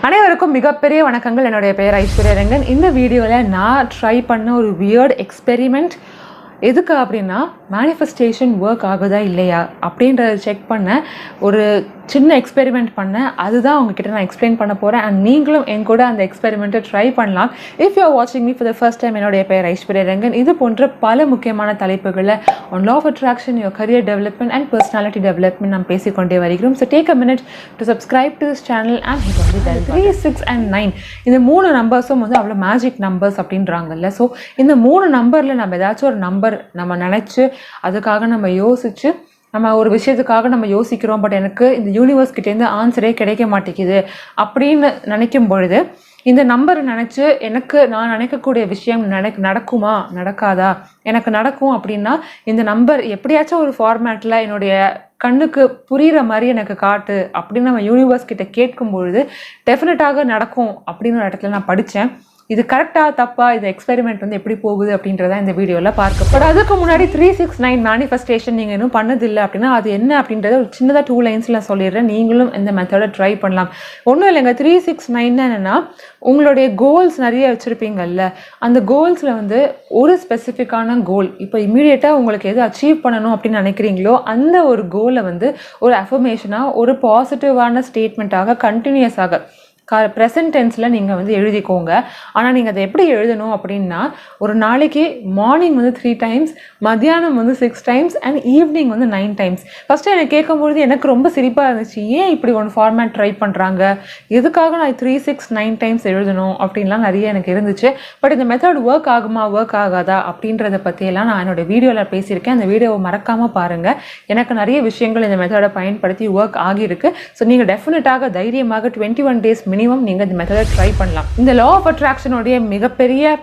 அனைவருக்கும் மிகப்பெரிய வணக்கங்கள். என்னுடைய பெயர் ஐஸ்வர்யரங்கன். இந்த வீடியோவில் நான் ட்ரை பண்ண ஒரு வியர்ட் எக்ஸ்பெரிமெண்ட் எதுக்கு அப்படின்னா மேனிஃபெஸ்டேஷன் ஒர்க் ஆகுதா இல்லையா அப்படின்றத செக் பண்ண ஒரு சின்ன எக்ஸ்பெரிமெண்ட் பண்ணேன். அதுதான் உங்ககிட்ட நான் எக்ஸ்பிளைன் பண்ண போகிறேன். அண்ட் நீங்களும் என் கூட அந்த எக்ஸ்பெரிமெண்ட்டை ட்ரை பண்ணலாம். இஃப் யூ ஆர் வாட்சிங் me for the first time, என்னுடைய பெயர் ஐஸ்வர்யரங்கன். இது போன்ற பல முக்கியமான தலைப்புகளில் on law of attraction, your career development and personality development நாம் பேசிக்கொண்டே வருகிறோம். So take a minute to subscribe to this channel and hit on the bell. 3, 6 and 9 இந்த 3 நம்பர்ஸும் வந்து அவ்வளோ மேஜிக் நம்பர்ஸ் அப்படின்றாங்கல்ல. ஸோ இந்த 3 நம்பரில் நம்ம ஏதாச்சும் ஒரு நம்பர் நம்ம நினச்சி அதுக்காக நம்ம யோசிச்சு நம்ம ஒரு விஷயத்துக்காக நம்ம யோசிக்கிறோம், பட் எனக்கு இந்த யூனிவர்ஸ் கிட்டேருந்து ஆன்சரே கிடைக்க மாட்டேங்குது அப்படின்னு நினைக்கும் பொழுது இந்த நம்பரை நினச்சி நான் நினைக்கக்கூடிய விஷயம் நடக்குமா நடக்காதா, எனக்கு நடக்கும் அப்படின்னா இந்த நம்பர் எப்படியாச்சும் ஒரு ஃபார்மேட்டில் என்னுடைய கண்ணுக்கு புரிகிற மாதிரி எனக்கு காட்டு அப்படின்னு நம்ம யூனிவர்ஸ் கிட்ட கேட்கும் பொழுது டெஃபினட்டாக நடக்கும் அப்படின்னு ஒரு இடத்துல நான் படித்தேன். இது கரெக்டாக தப்பா, இந்த எக்ஸ்பெரிமெண்ட் வந்து எப்படி போகுது அப்படின்றத இந்த வீடியோவில் பார்க்க. பட் அதுக்கு முன்னாடி 369 மேனிஃபெஸ்டேஷன் நீங்கள் இன்னும் பண்ணதில்லை அப்படின்னா அது என்ன அப்படின்றத ஒரு சின்னதாக 2 லைன்ஸில் சொல்லிடுறேன். நீங்களும் இந்த மெத்தடை ட்ரை பண்ணலாம். ஒன்றும் இல்லைங்க, 369 என்னென்னா உங்களுடைய கோல்ஸ் நிறைய வச்சுருப்பீங்கல்ல, அந்த கோல்ஸில் வந்து ஒரு ஸ்பெசிஃபிக்கான கோல், இப்போ இமீடியட்டாக உங்களுக்கு எது அச்சீவ் பண்ணணும் அப்படின்னு நினைக்கிறீங்களோ அந்த ஒரு கோலை வந்து ஒரு அஃபர்மேஷனாக, ஒரு பாசிட்டிவான ஸ்டேட்மெண்ட்டாக கண்டினியூஸாக ப்ரெசன்ட் டென்ஸில் நீங்கள் வந்து எழுதிக்கோங்க. ஆனால் நீங்கள் அதை எப்படி எழுதணும் அப்படின்னா, ஒரு நாளைக்கு மார்னிங் வந்து 3 times, மத்தியானம் வந்து 6 times அண்ட் ஈவினிங் வந்து 9 times. ஃபஸ்ட்டு எனக்கு கேட்கும்பொழுது எனக்கு ரொம்ப சிரிப்பாக இருந்துச்சு. ஏன் இப்படி ஒன்று ஃபார்மேட் ட்ரை பண்ணுறாங்க, எதுக்காக நான் 3, 6, 9 times எழுதணும் அப்படின்லாம் நிறைய எனக்கு இருந்துச்சு. பட் இந்த மெத்தட் ஒர்க் ஆகுமா ஒர்க் ஆகாதா அப்படின்றத பற்றியெல்லாம் நான் என்னோடய வீடியோவில் பேசியிருக்கேன். அந்த வீடியோவை மறக்காமல் பாருங்கள். எனக்கு நிறைய விஷயங்கள் இந்த மெத்தடை பயன்படுத்தி ஒர்க் ஆகியிருக்கு. ஸோ நீங்கள் டெஃபினட்டாக தைரியமாக 21 days மினிமம் நீங்கள் இந்த மெத்தடை ட்ரை பண்ணலாம். இந்த லா ஆஃப் அட்ராக்ஷனுடைய மிகப்பெரிய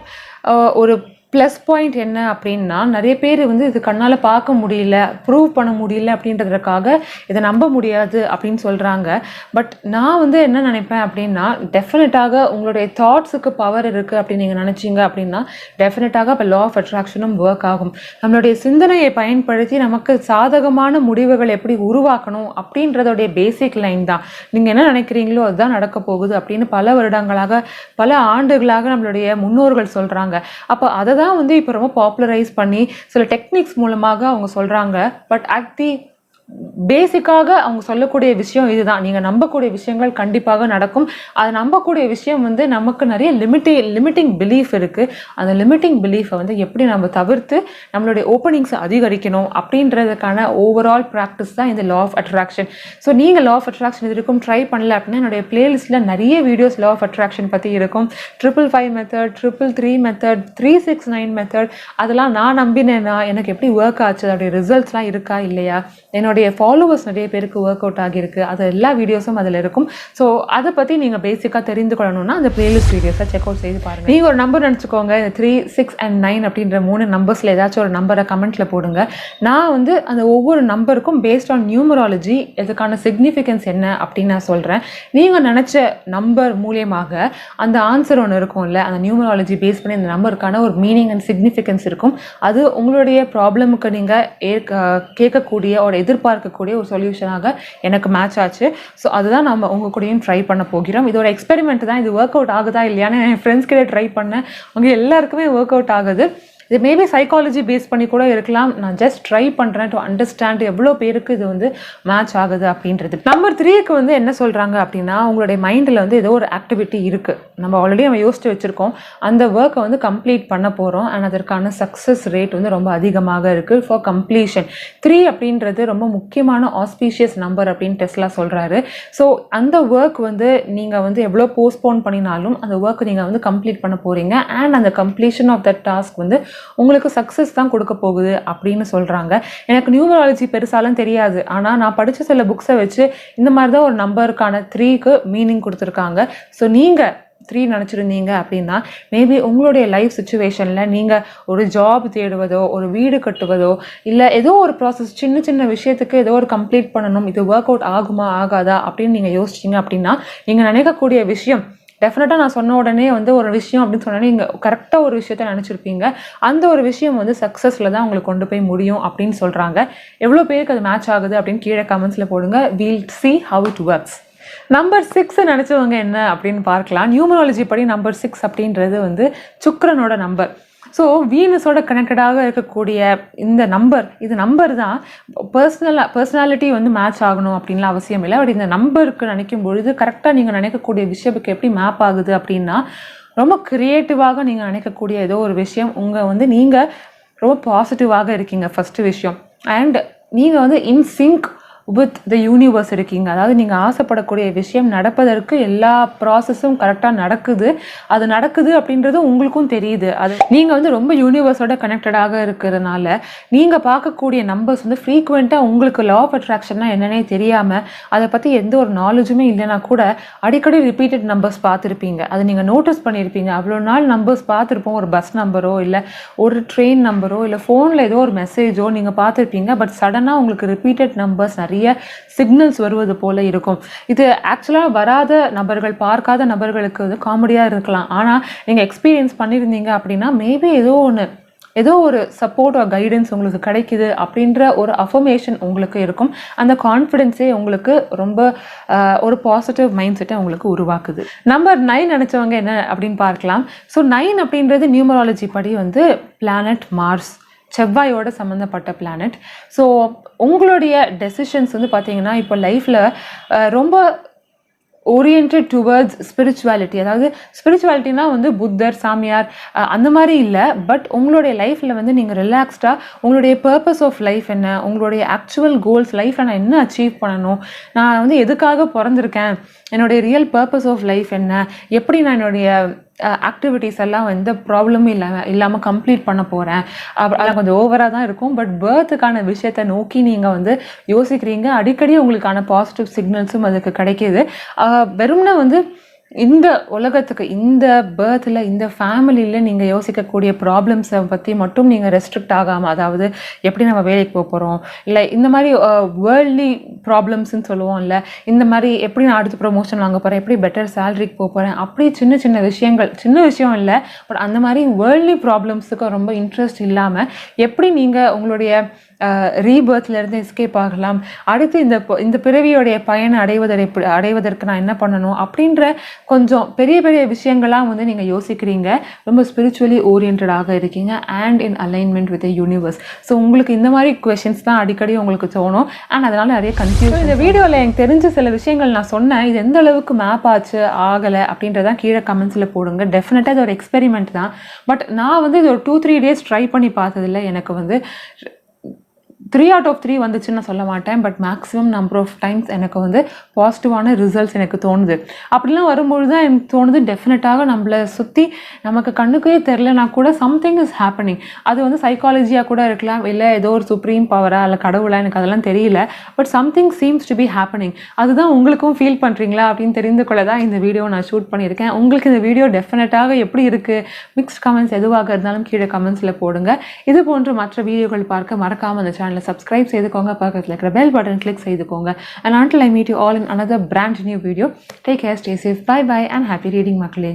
ஒரு ப்ளஸ் பாயிண்ட் என்ன அப்படின்னா, நிறைய பேர் வந்து இது கண்ணால் பார்க்க முடியல, ப்ரூவ் பண்ண முடியல அப்படின்றதுக்காக இதை நம்ப முடியாது அப்படின்னு சொல்கிறாங்க. பட் நான் வந்து என்ன நினைப்பேன் அப்படின்னா, டெஃபினட்டாக உங்களுடைய தாட்ஸுக்கு பவர் இருக்குது அப்படின்னு நீங்கள் நினச்சிங்க அப்படின்னா டெஃபினட்டாக இப்போ லா ஆஃப் அட்ராக்ஷனும் ஒர்க் ஆகும். நம்மளுடைய சிந்தனையை பயன்படுத்தி நமக்கு சாதகமான முடிவுகள் எப்படி உருவாக்கணும் அப்படின்றதோடைய பேசிக் லைன் தான். நீங்கள் என்ன நினைக்கிறீங்களோ அதுதான் நடக்க போகுது அப்படின்னு பல வருடங்களாக, பல ஆண்டுகளாக நம்மளுடைய முன்னோர்கள் சொல்கிறாங்க. அப்போ அதை தான் வந்து இப்போ ரொம்ப பாப்புலரைஸ் பண்ணி சில டெக்னிக்ஸ் மூலமாக அவங்க சொல்கிறாங்க. பட் அட் தி பேசிக்காக அவங்க சொல்லக்கூடிய விஷயம் இதுதான். நீங்கள் நம்பக்கூடிய விஷயங்கள் கண்டிப்பாக நடக்கும். அதை நம்பக்கூடிய விஷயம் வந்து நமக்கு நிறைய லிமிட்டிங் பிலீஃப் இருக்குது. அந்த லிமிட்டிங் பிலீஃபை வந்து எப்படி நம்ம தவிர்த்து நம்மளுடைய ஓப்பனிங்ஸை அதிகரிக்கணும் அப்படின்றதுக்கான ஓவரால் ப்ராக்டிஸ் தான் இந்த லா ஆஃப் அட்ராக்ஷன். ஸோ நீங்கள் லா ஆஃப் அட்ராக்ஷன் இது இருக்கும் ட்ரை பண்ணல அப்படின்னா என்னுடைய பிளேலிஸ்ட்டில் நிறைய வீடியோஸ் லா ஆஃப் அட்ராக்ஷன் பற்றி இருக்கும். 555 மெத்தட், 333 மெத்தட், 369 மெத்தட், அதெல்லாம் நான் நம்பினேன்னா எனக்கு எப்படி ஒர்க் ஆச்சு, அதோடைய ரிசல்ட்ஸ்லாம் இருக்கா இல்லையா, என்னுடைய ஃபாலோவர்ஸ் நிறைய பேருக்கு ஒர்க் அவுட் ஆகியிருக்கு, அது எல்லா வீடியோஸும் அதில் இருக்கும். ஸோ அதை பற்றி நீங்கள் பேசிக்காக தெரிந்து கொள்ளணும்னா அந்த பிளேலிஸ்ட் வீடியோஸை செக் அவுட் செய்து பாருங்கள். நீங்கள் ஒரு நம்பர் நினச்சிக்கோங்க, இந்த 3, 6 and 9 அப்படின்ற 3 நம்பர்ஸில் ஏதாச்சும் ஒரு நம்பரை கமெண்ட்டில் போடுங்க. நான் வந்து அந்த ஒவ்வொரு நம்பருக்கும் பேஸ்ட் ஆன் நியூமராலஜி இதுக்கான சிக்னிஃபிகன்ஸ் என்ன அப்படின்னு நான் சொல்கிறேன். நீங்கள் நினச்ச நம்பர் மூலியமாக அந்த ஆன்சர் ஒன்று இருக்கும்ல, அந்த நியூமராலஜி பேஸ் பண்ணி அந்த நம்பருக்கான ஒரு மீனிங் அண்ட் சிக்னிஃபிகன்ஸ் இருக்கும். அது உங்களுடைய ப்ராப்ளமுக்கு நீங்கள் கேட்கக்கூடிய ஒரு எதிர்பார்க்கக்கூடிய ஒரு சொல்யூஷனாக எனக்கு மேட்ச் ஆச்சு. ஸோ அதுதான் நம்ம உங்கள் கூடயும் ட்ரை பண்ண போகிறோம். இதோட எக்ஸ்பெரிமெண்ட் தான். இது ஒர்க் அவுட் ஆகுதா இல்லையான்னு என் ஃப்ரெண்ட்ஸ் கிட்ட ட்ரை பண்ணேன். அவங்க எல்லாருக்குமே ஒர்க் அவுட் ஆகுது. இது மேபி சைக்காலஜி பேஸ் பண்ணி கூட இருக்கலாம். நான் ஜஸ்ட் ட்ரை பண்ணுறேன் டு அண்டர்ஸ்டாண்ட் எவ்வளோ பேருக்கு இது வந்து மேட்ச் ஆகுது அப்படின்றது. நம்பர் 3க்கு வந்து என்ன சொல்கிறாங்க அப்படின்னா, உங்களுடைய மைண்டில் வந்து ஏதோ ஒரு ஆக்டிவிட்டி இருக்குது, நம்ம ஆல்ரெடி நம்ம யோசிச்சு வச்சுருக்கோம், அந்த ஒர்க்கை வந்து கம்ப்ளீட் பண்ண போகிறோம் அண்ட் அதற்கான சக்ஸஸ் ரேட் வந்து ரொம்ப அதிகமாக இருக்குது ஃபார் கம்ப்ளீஷன். 3 அப்படின்றது ரொம்ப முக்கியமான ஆஸ்பீஷியஸ் நம்பர் அப்படின்னு டெஸ்லா சொல்கிறாரு. ஸோ அந்த ஒர்க் வந்து நீங்கள் வந்து எவ்வளோ போஸ்ட்போன் பண்ணினாலும் அந்த ஒர்க் நீங்கள் வந்து கம்ப்ளீட் பண்ண போகிறீங்க அண்ட் அந்த கம்ப்ளீஷன் ஆஃப் தட் டாஸ்க் வந்து உங்களுக்கு சக்ஸஸ் தான் கொடுக்க போகுது அப்படின்னு சொல்கிறாங்க. எனக்கு நியூமராலஜி பெருசாலும் தெரியாது, ஆனால் நான் படித்த சில புக்ஸை வச்சு இந்த மாதிரி தான் ஒரு நம்பருக்கான 3க்கு மீனிங் கொடுத்துருக்காங்க. ஸோ நீங்கள் 3 நினச்சிருந்தீங்க அப்படின்னா மேபி உங்களுடைய லைஃப் சுச்சுவேஷனில் நீங்கள் ஒரு ஜாப் தேடுவதோ, ஒரு வீடு கட்டுவதோ, இல்லை ஏதோ ஒரு ப்ராசஸ் சின்ன சின்ன விஷயத்துக்கு ஏதோ ஒரு கம்ப்ளீட் பண்ணணும், இது ஒர்க் அவுட் ஆகுமா ஆகாதா அப்படின்னு நீங்கள் யோசிச்சிங்க அப்படின்னா நீங்கள் நினைக்கக்கூடிய விஷயம் டெஃபினட்டாக நான் சொன்ன உடனே வந்து ஒரு விஷயம் அப்படின்னு சொன்னோன்னே நீங்கள் கரெக்டாக ஒரு விஷயத்த நினச்சிருப்பீங்க. அந்த ஒரு விஷயம் வந்து சக்ஸஸில் தான் உங்களுக்கு கொண்டு போய் முடியும் அப்படின்னு சொல்கிறாங்க. எவ்வளோ பேருக்கு அது மேட்ச் ஆகுது அப்படின்னு கீழே கமெண்ட்ஸில் போடுங்க. We'll see how it works. Number 6 நினச்சவங்க என்ன அப்படின்னு பார்க்கலாம். நியூமராலஜி படி நம்பர் 6 அப்படின்றது வந்து சுக்கிரனோட நம்பர். ஸோ வீனஸோட கனெக்டடாக இருக்கக்கூடிய இந்த நம்பர், இது நம்பர் தான். பர்சனாலிட்டி வந்து மேட்ச் ஆகணும் அப்படின்லாம் அவசியம் இல்லை. பட் இந்த நம்பருக்கு நினைக்கும் பொழுது கரெக்டாக நீங்கள் நினைக்கக்கூடிய விஷயத்துக்கு எப்படி மேப் ஆகுது அப்படின்னா, ரொம்ப க்ரியேட்டிவாக நீங்கள் நினைக்கக்கூடிய ஏதோ ஒரு விஷயம் நீங்கள் ரொம்ப பாசிட்டிவாக இருக்கீங்க ஃபஸ்ட்டு விஷயம். அண்ட் நீங்கள் வந்து இன் சிங்க் வித் த யூனிவர்ஸ் இருக்கீங்க. அதாவது நீங்கள் ஆசைப்படக்கூடிய விஷயம் நடப்பதற்கு எல்லா ப்ராசஸும் கரெக்டாக நடக்குது. அது நடக்குது அப்படின்றது உங்களுக்கும் தெரியுது. அது நீங்கள் வந்து ரொம்ப யூனிவர்ஸோட கனெக்டடாக இருக்கிறதுனால நீங்கள் பார்க்கக்கூடிய நம்பர்ஸ் வந்து ஃப்ரீக்வெண்ட்டாக உங்களுக்கு லா ஆஃப் அட்ராக்ஷன்னா என்னன்னே தெரியாமல், அதை பற்றி எந்த ஒரு நாலேஜுமே இல்லைனா கூட அடிக்கடி ரிப்பீட்டட் நம்பர்ஸ் பார்த்துருப்பீங்க. அது நீங்கள் நோட்டீஸ் பண்ணியிருப்பீங்க. அவ்வளோ நாள் நம்பர்ஸ் பார்த்துருப்போம். ஒரு பஸ் நம்பரோ இல்லை ஒரு ட்ரெயின் நம்பரோ இல்லை ஃபோனில் ஏதோ ஒரு மெசேஜோ நீங்கள் பார்த்துருப்பீங்க. பட் சடனாக உங்களுக்கு ரிப்பீட்டட் நம்பர்ஸ் நிறைய சிக்னல்ஸ் வருவது போல இருக்கும். இது ஆக்சுவலாக வராத நபர்கள், பார்க்காத நபர்களுக்கு வந்து காமெடியாக இருக்கலாம். ஆனால் நீங்கள் எக்ஸ்பீரியன்ஸ் பண்ணியிருந்தீங்க அப்படின்னா மேபி ஏதோ ஒரு சப்போர்ட் ஆர் கைடன்ஸ் உங்களுக்கு கிடைக்குது அப்படின்ற ஒரு அஃபர்மேஷன் உங்களுக்கு இருக்கும். அந்த கான்ஃபிடென்ஸே உங்களுக்கு ரொம்ப ஒரு பாசிட்டிவ் மைண்ட் செட்டை உங்களுக்கு உருவாக்குது. நம்பர் 9 நினச்சவங்க என்ன அப்படின்னு பார்க்கலாம். ஸோ 9 அப்படின்றது நியூமராலஜி படி வந்து பிளானட் மார்ஸ், செவ்வாயோட சம்மந்தப்பட்ட பிளானட். ஸோ உங்களுடைய டெசிஷன்ஸ் வந்து பார்த்தீங்கன்னா இப்போ லைஃப்பில் ரொம்ப ஓரியன்டட் டுவர்ட்ஸ் ஸ்பிரிச்சுவாலிட்டி. அதாவது ஸ்பிரிச்சுவாலிட்டினா வந்து புத்தர், சாமியார் அந்த மாதிரி இல்லை. பட் உங்களுடைய லைஃப்பில் வந்து நீங்கள் ரிலாக்ஸ்டாக உங்களுடைய பர்பஸ் ஆஃப் லைஃப் என்ன, உங்களுடைய ஆக்சுவல் கோல்ஸ், லைஃப்பில் நான் என்ன அச்சீவ் பண்ணணும், நான் வந்து எதுக்காக பிறந்திருக்கேன், என்னுடைய ரியல் பர்பஸ் ஆஃப் லைஃப் என்ன, எப்படி நான் என்னுடைய ஆக்டிவிட்டீஸ் எல்லாம் எந்த ப்ராப்ளமும் இல்லாமல் கம்ப்ளீட் பண்ண போகிறேன். அதெல்லாம் கொஞ்சம் ஓவராக தான் இருக்கும். பட் பர்த்துக்கான விஷயத்தை நோக்கி நீங்கள் வந்து யோசிக்கிறீங்க. அடிக்கடி உங்களுக்கான பாசிட்டிவ் சிக்னல்ஸும் அதுக்கு கிடைக்கிது. வெறும்னா வந்து இந்த உலகத்துக்கு, இந்த பர்த்தில், இந்த ஃபேமிலியில் நீங்கள் யோசிக்கக்கூடிய ப்ராப்ளம்ஸை பற்றி மட்டும் நீங்கள் ரெஸ்ட்ரிக்ட் ஆகாமல், அதாவது எப்படி நம்ம வேலைக்கு போக போகிறோம், இல்லை இந்த மாதிரி வேர்ல்ட்லி ப்ராப்ளம்ஸ்ன்னு சொல்லுவோம் இல்லை, இந்த மாதிரி எப்படி நான் அடுத்து ப்ரொமோஷன் வாங்க போகிறேன், எப்படி பெட்டர் சேலரிக்கு போக போகிறேன், அப்படி சின்ன சின்ன விஷயங்கள், சின்ன விஷயம் இல்லை பட் அந்த மாதிரி வேர்ல்ட்லி ப்ராப்ளம்ஸுக்கு ரொம்ப இன்ட்ரெஸ்ட் இல்லாமல் எப்படி நீங்கள் உங்களுடைய ரீபர்த்லேருந்து எஸ்கேப் ஆகலாம், அடுத்து இந்த பிறவியோடைய பயனை அடைவதற்கு நான் என்ன பண்ணணும் அப்படின்ற கொஞ்சம் பெரிய பெரிய விஷயங்கள்லாம் வந்து நீங்கள் யோசிக்கிறீங்க. ரொம்ப ஸ்பிரிச்சுவலி ஓரியன்டாக இருக்கீங்க and in alignment with the universe. So உங்களுக்கு இந்த மாதிரி கொஷின்ஸ் தான் அடிக்கடி உங்களுக்கு தோணும் அண்ட் அதனால் நிறைய கன்ஃபியூஷன். இந்த வீடியோவில் எனக்கு தெரிஞ்ச சில விஷயங்கள் நான் சொன்னேன். இது எந்த அளவுக்கு மேப் ஆச்சு ஆகலை அப்படின்றதான் கீழே கமெண்ட்ஸில் போடுங்க. டெஃபினட்டாக இது ஒரு எக்ஸ்பெரிமெண்ட் தான். பட் நான் வந்து இது ஒரு 2-3 டேஸ் ட்ரை பண்ணி பார்த்ததில்ல. எனக்கு வந்து 3 out of 3 வந்துச்சுன்னு நான் சொல்ல மாட்டேன். But maximum number of times எனக்கு வந்து பாசிட்டிவான ரிசல்ட்ஸ் எனக்கு தோணுது. அப்படிலாம் வரும்பொழுது தான் எனக்கு தோணுது டெஃபினட்டாக நம்மளை சுற்றி நமக்கு கண்ணுக்கே தெரிலனா கூட சம்திங் இஸ் ஹேப்பனிங். அது வந்து சைக்காலஜியாக கூட இருக்கலாம், இல்லை ஏதோ ஒரு சுப்ரீம் பவரா இல்லை கடவுளா, எனக்கு அதெல்லாம் தெரியல. But something seems to be happening. அதுதான் உங்களுக்கும் ஃபீல் பண்ணுறீங்களா அப்படின்னு தெரிந்து கொள்ள தான் இந்த வீடியோ நான் ஷூட் பண்ணியிருக்கேன். உங்களுக்கு இந்த வீடியோ டெஃபினட்டாக எப்படி இருக்குது, மிக்ஸ்ட் கமெண்ட்ஸ் எதுவாக இருந்தாலும் கீழே கமெண்ட்ஸில் போடுங்க. இது போன்ற மற்ற வீடியோக்கள் பார்க்க மறக்காமல் அந்த சேனலை சப்ஸ்கிரைப் செய்துக்கோங்க. பக்கத்தில் இருக்கிற பெல் பட்டன் கிளிக் செய்துக்கோங்க. And until I meet you all in another brand new video, take care, stay safe, bye bye and happy reading மக்களே.